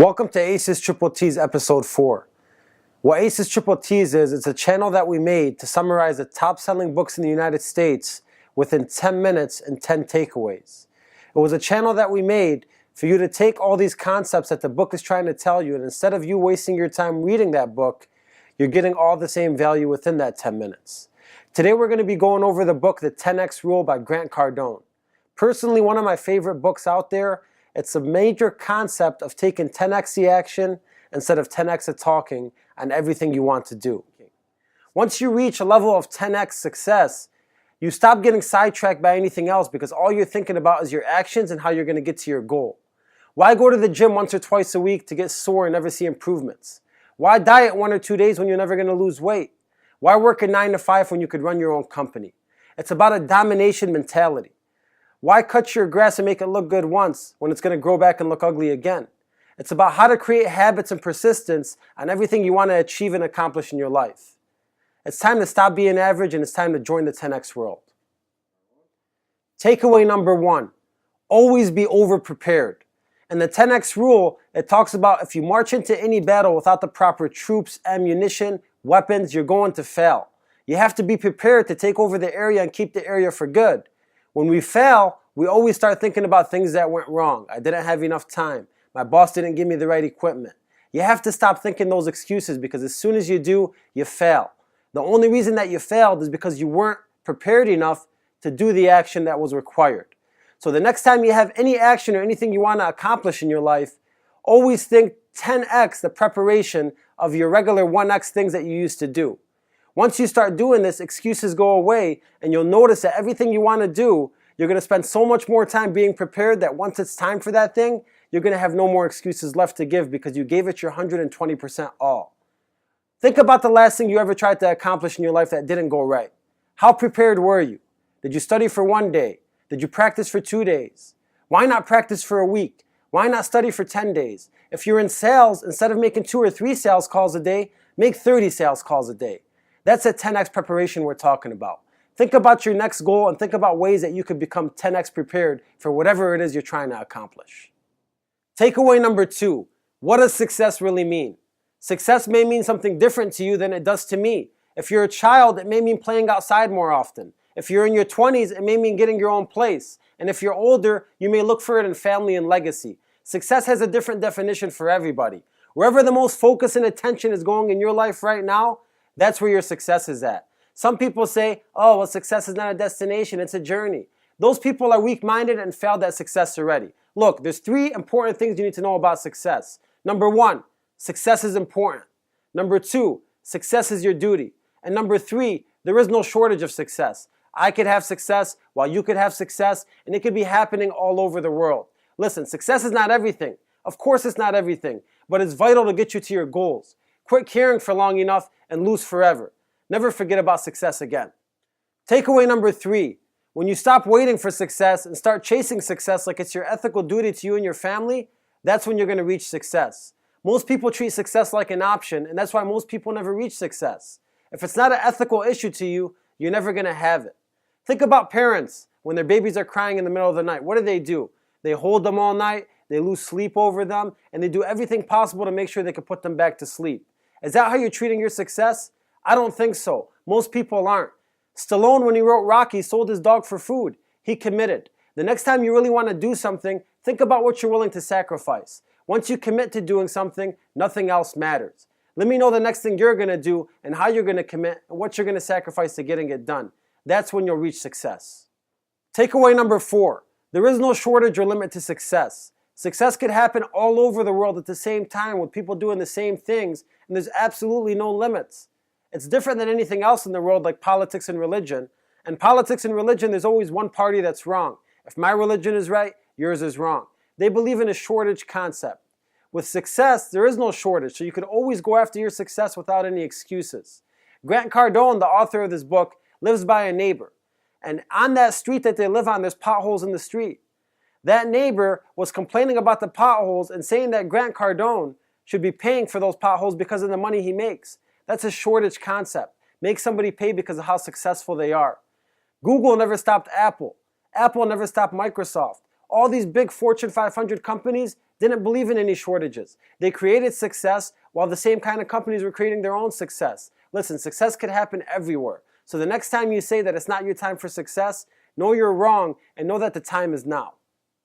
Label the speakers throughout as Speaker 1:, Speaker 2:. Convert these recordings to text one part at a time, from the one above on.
Speaker 1: Welcome to Acez Triple T's episode 4. What Acez Triple T's is, it's a channel that we made to summarize the top selling books in the United States within 10 minutes and 10 takeaways. It was a channel that we made for you to take all these concepts that the book is trying to tell you, and instead of you wasting your time reading that book, you're getting all the same value within that 10 minutes. Today we're going to be going over the book The 10X Rule by Grant Cardone. Personally, one of my favorite books out there. It's a major concept of taking 10x the action instead of 10x the talking on everything you want to do. Once you reach a level of 10x success, you stop getting sidetracked by anything else because all you're thinking about is your actions and how you're going to get to your goal. Why go to the gym once or twice a week to get sore and never see improvements? Why diet 1 or 2 days when you're never going to lose weight? Why work a 9 to 5 when you could run your own company? It's about a domination mentality. Why cut your grass and make it look good once when it's going to grow back and look ugly again? It's about how to create habits and persistence on everything you want to achieve and accomplish in your life. It's time to stop being average and it's time to join the 10X world. Takeaway number 1, always be over-prepared. In the 10X rule, it talks about if you march into any battle without the proper troops, ammunition, weapons, you're going to fail. You have to be prepared to take over the area and keep the area for good. When we fail, we always start thinking about things that went wrong. I didn't have enough time. My boss didn't give me the right equipment. You have to stop thinking those excuses because as soon as you do, you fail. The only reason that you failed is because you weren't prepared enough to do the action that was required. So the next time you have any action or anything you want to accomplish in your life, always think 10x the preparation of your regular 1x things that you used to do. Once you start doing this, excuses go away and you'll notice that everything you want to do, you're going to spend so much more time being prepared that once it's time for that thing, you're going to have no more excuses left to give because you gave it your 120% all. Think about the last thing you ever tried to accomplish in your life that didn't go right. How prepared were you? Did you study for 1 day? Did you practice for 2 days? Why not practice for a week? Why not study for 10 days? If you're in sales, instead of making 2 or 3 sales calls a day, make 30 sales calls a day. That's a 10x preparation we're talking about. Think about your next goal and think about ways that you could become 10x prepared for whatever it is you're trying to accomplish. Takeaway number 2, what does success really mean? Success may mean something different to you than it does to me. If you're a child, it may mean playing outside more often. If you're in your 20s, it may mean getting your own place. And if you're older, you may look for it in family and legacy. Success has a different definition for everybody. Wherever the most focus and attention is going in your life right now, that's where your success is at. Some people say, oh, well, success is not a destination, it's a journey. Those people are weak-minded and failed at success already. Look, there's 3 important things you need to know about success. Number 1, success is important. Number 2, success is your duty. And number 3, there is no shortage of success. I could have success while you could have success, and it could be happening all over the world. Listen, success is not everything. Of course it's not everything, but it's vital to get you to your goals. Quit caring for long enough and lose forever. Never forget about success again. Takeaway number 3, when you stop waiting for success and start chasing success like it's your ethical duty to you and your family, that's when you're going to reach success. Most people treat success like an option, and that's why most people never reach success. If it's not an ethical issue to you, you're never going to have it. Think about parents when their babies are crying in the middle of the night. What do? They hold them all night, they lose sleep over them, and they do everything possible to make sure they can put them back to sleep. Is that how you're treating your success? I don't think so. Most people aren't. Stallone, when he wrote Rocky, sold his dog for food. He committed. The next time you really want to do something, think about what you're willing to sacrifice. Once you commit to doing something, nothing else matters. Let me know the next thing you're going to do and how you're going to commit and what you're going to sacrifice to getting it done. That's when you'll reach success. Takeaway number 4, there is no shortage or limit to success. Success could happen all over the world at the same time with people doing the same things, and there's absolutely no limits. It's different than anything else in the world like politics and religion. In politics and religion, there's always one party that's wrong. If my religion is right, yours is wrong. They believe in a shortage concept. With success, there is no shortage, so you can always go after your success without any excuses. Grant Cardone, the author of this book, lives by a neighbor. And on that street that they live on, there's potholes in the street. That neighbor was complaining about the potholes and saying that Grant Cardone should be paying for those potholes because of the money he makes. That's a shortage concept. Make somebody pay because of how successful they are. Google never stopped Apple. Apple never stopped Microsoft. All these big Fortune 500 companies, didn't believe in any shortages. They created success while the same kind of companies were creating their own success. Listen, success could happen everywhere. So the next time you say that it's not your time for success, know you're wrong and know that the time is now.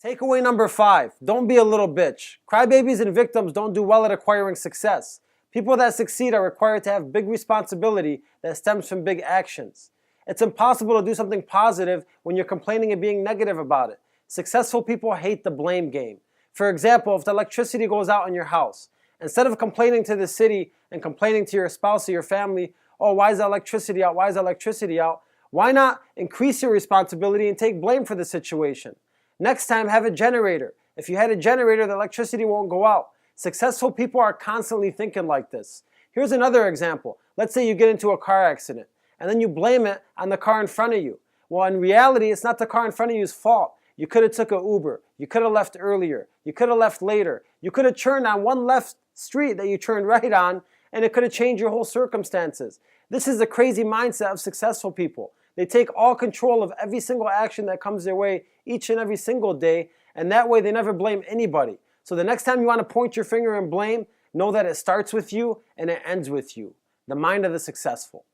Speaker 1: Takeaway number 5, don't be a little bitch. Crybabies and victims don't do well at acquiring success. People that succeed are required to have big responsibility that stems from big actions. It's impossible to do something positive when you're complaining and being negative about it. Successful people hate the blame game. For example, if the electricity goes out in your house, instead of complaining to the city and complaining to your spouse or your family, oh, why is the electricity out? Why is the electricity out? Why not increase your responsibility and take blame for the situation? Next time, have a generator. If you had a generator, the electricity won't go out. Successful people are constantly thinking like this. Here's another example. Let's say you get into a car accident, and then you blame it on the car in front of you. Well, in reality, it's not the car in front of you's fault. You could have took an Uber. You could have left earlier. You could have left later. You could have turned on one left street that you turned right on, and it could have changed your whole circumstances. This is the crazy mindset of successful people. They take all control of every single action that comes their way each and every single day, and that way they never blame anybody. So the next time you want to point your finger and blame, know that it starts with you and it ends with you. The mind of the successful.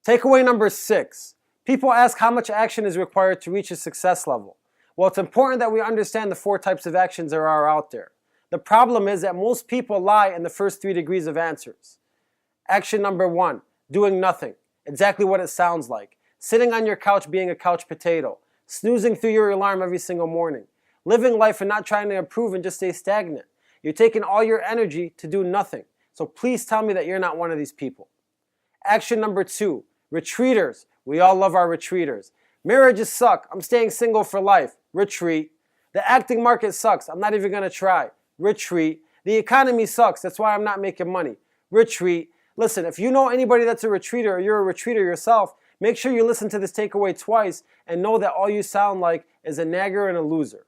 Speaker 1: Takeaway number 6. People ask how much action is required to reach a success level. Well, it's important that we understand the 4 types of actions there are out there. The problem is that most people lie in the first 3 degrees of answers. Action number 1, doing nothing. Exactly what it sounds like. Sitting on your couch being a couch potato. Snoozing through your alarm every single morning. Living life and not trying to improve and just stay stagnant. You're taking all your energy to do nothing. So please tell me that you're not one of these people. Action number 2, retreaters. We all love our retreaters. Marriages suck. I'm staying single for life. Retreat. The acting market sucks. I'm not even going to try. Retreat. The economy sucks. That's why I'm not making money. Retreat. Listen, if you know anybody that's a retreater or you're a retreater yourself, make sure you listen to this takeaway twice and know that all you sound like is a nagger and a loser.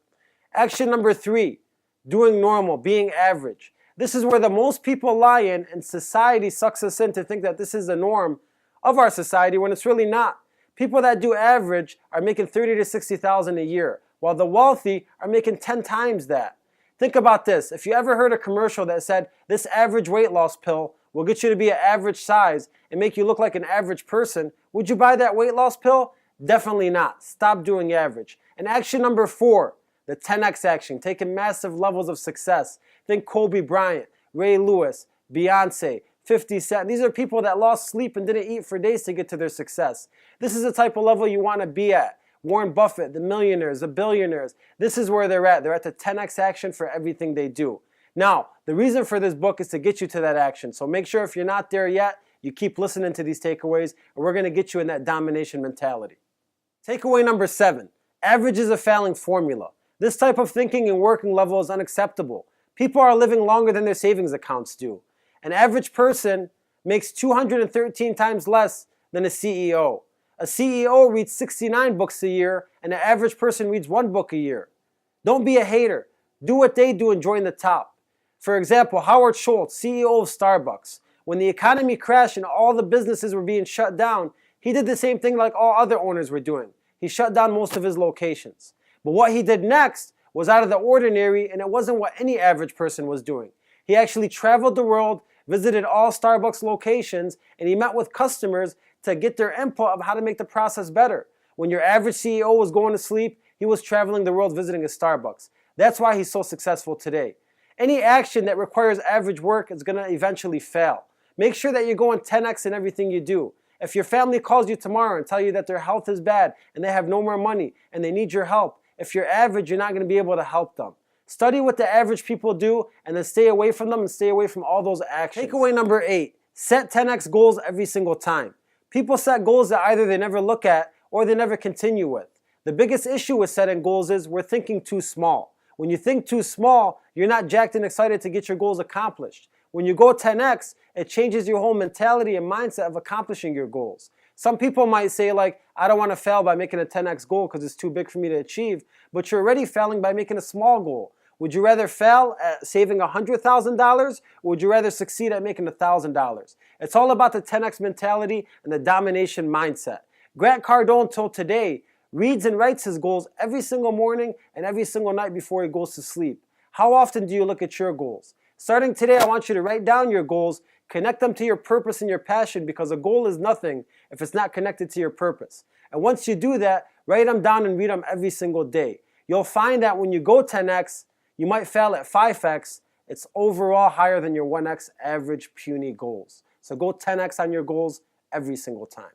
Speaker 1: Action number 3, doing normal, being average. This is where the most people lie in, and society sucks us in to think that this is the norm of our society when it's really not. People that do average are making $30,000 to $60,000 a year, while the wealthy are making 10 times that. Think about this. If you ever heard a commercial that said, this average weight loss pill will get you to be an average size and make you look like an average person, would you buy that weight loss pill? Definitely not. Stop doing average. And action number 4, the 10x action, taking massive levels of success. Think Kobe Bryant, Ray Lewis, Beyonce, 50 Cent. These are people that lost sleep and didn't eat for days to get to their success. This is the type of level you want to be at. Warren Buffett, the millionaires, the billionaires. This is where they're at. They're at the 10x action for everything they do. Now, the reason for this book is to get you to that action. So make sure if you're not there yet, you keep listening to these takeaways, and we're going to get you in that domination mentality. Takeaway number 7, average is a failing formula. This type of thinking and working level is unacceptable. People are living longer than their savings accounts do. An average person makes 213 times less than a CEO. A CEO reads 69 books a year, and an average person reads 1 book a year. Don't be a hater. Do what they do and join the top. For example, Howard Schultz, CEO of Starbucks, when the economy crashed and all the businesses were being shut down, he did the same thing like all other owners were doing. He shut down most of his locations. But what he did next was out of the ordinary, and it wasn't what any average person was doing. He actually traveled the world, visited all Starbucks locations, and he met with customers to get their input of how to make the process better. When your average CEO was going to sleep, he was traveling the world visiting a Starbucks. That's why he's so successful today. Any action that requires average work is going to eventually fail. Make sure that you're going 10x in everything you do. If your family calls you tomorrow and tell you that their health is bad and they have no more money and they need your help, if you're average, you're not going to be able to help them. Study what the average people do and then stay away from them and stay away from all those actions. Takeaway number 8, set 10x goals every single time. People set goals that either they never look at or they never continue with. The biggest issue with setting goals is we're thinking too small. When you think too small, you're not jacked and excited to get your goals accomplished. When you go 10x, it changes your whole mentality and mindset of accomplishing your goals. Some people might say like, I don't want to fail by making a 10x goal because it's too big for me to achieve, but you're already failing by making a small goal. Would you rather fail at saving $100,000 or would you rather succeed at making $1,000? It's all about the 10x mentality and the domination mindset. Grant Cardone told Today reads and writes his goals every single morning and every single night before he goes to sleep. How often do you look at your goals? Starting today, I want you to write down your goals, connect them to your purpose and your passion, because a goal is nothing if it's not connected to your purpose. And once you do that, write them down and read them every single day. You'll find that when you go 10x, you might fail at 5x. It's overall higher than your 1x average puny goals. So go 10x on your goals every single time.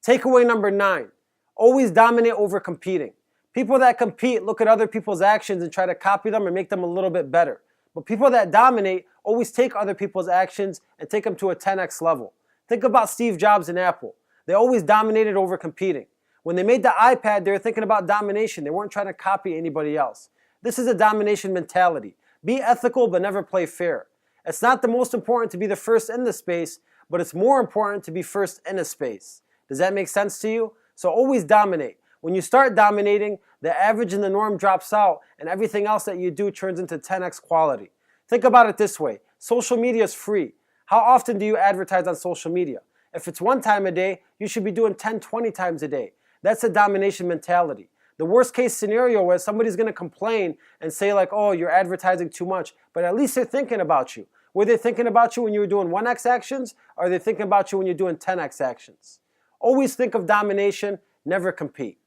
Speaker 1: Takeaway number 9, always dominate over competing. People that compete look at other people's actions and try to copy them and make them a little bit better. But people that dominate always take other people's actions and take them to a 10x level. Think about Steve Jobs and Apple. They always dominated over competing. When they made the iPad, they were thinking about domination. They weren't trying to copy anybody else. This is a domination mentality. Be ethical, but never play fair. It's not the most important to be the first in the space, but it's more important to be first in a space. Does that make sense to you? So always dominate. When you start dominating, the average and the norm drops out, and everything else that you do turns into 10x quality. Think about it this way. Social media is free. How often do you advertise on social media? If it's 1 time a day, you should be doing 10, 20 times a day. That's a domination mentality. The worst case scenario is somebody's going to complain and say like, oh, you're advertising too much, but at least they're thinking about you. Were they thinking about you when you were doing 1x actions, or are they thinking about you when you're doing 10x actions? Always think of domination, never compete.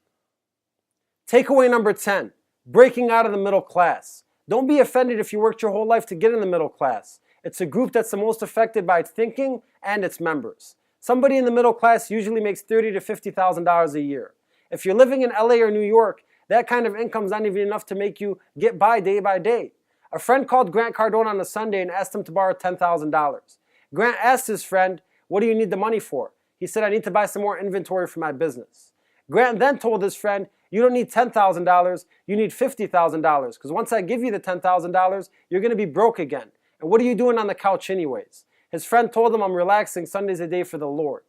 Speaker 1: Takeaway number 10, breaking out of the middle class. Don't be offended if you worked your whole life to get in the middle class. It's a group that's the most affected by its thinking and its members. Somebody in the middle class usually makes $30,000 to $50,000 a year. If you're living in LA or New York, that kind of income is not even enough to make you get by day. A friend called Grant Cardone on a Sunday and asked him to borrow $10,000. Grant asked his friend, what do you need the money for? He said, I need to buy some more inventory for my business. Grant then told his friend, you don't need $10,000, you need $50,000, because once I give you the $10,000, you're going to be broke again. And what are you doing on the couch anyways? His friend told him, I'm relaxing, Sunday's a day for the Lord.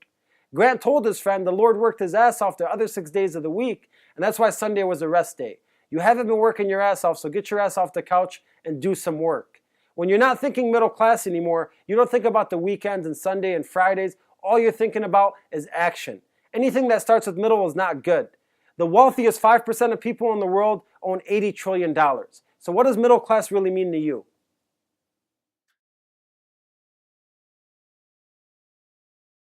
Speaker 1: Grant told his friend the Lord worked his ass off the other 6 days of the week, and that's why Sunday was a rest day. You haven't been working your ass off, so get your ass off the couch and do some work. When you're not thinking middle class anymore, you don't think about the weekends and Sunday and Fridays. All you're thinking about is action. Anything that starts with middle is not good. The wealthiest 5% of people in the world own $80 trillion. So what does middle class really mean to you?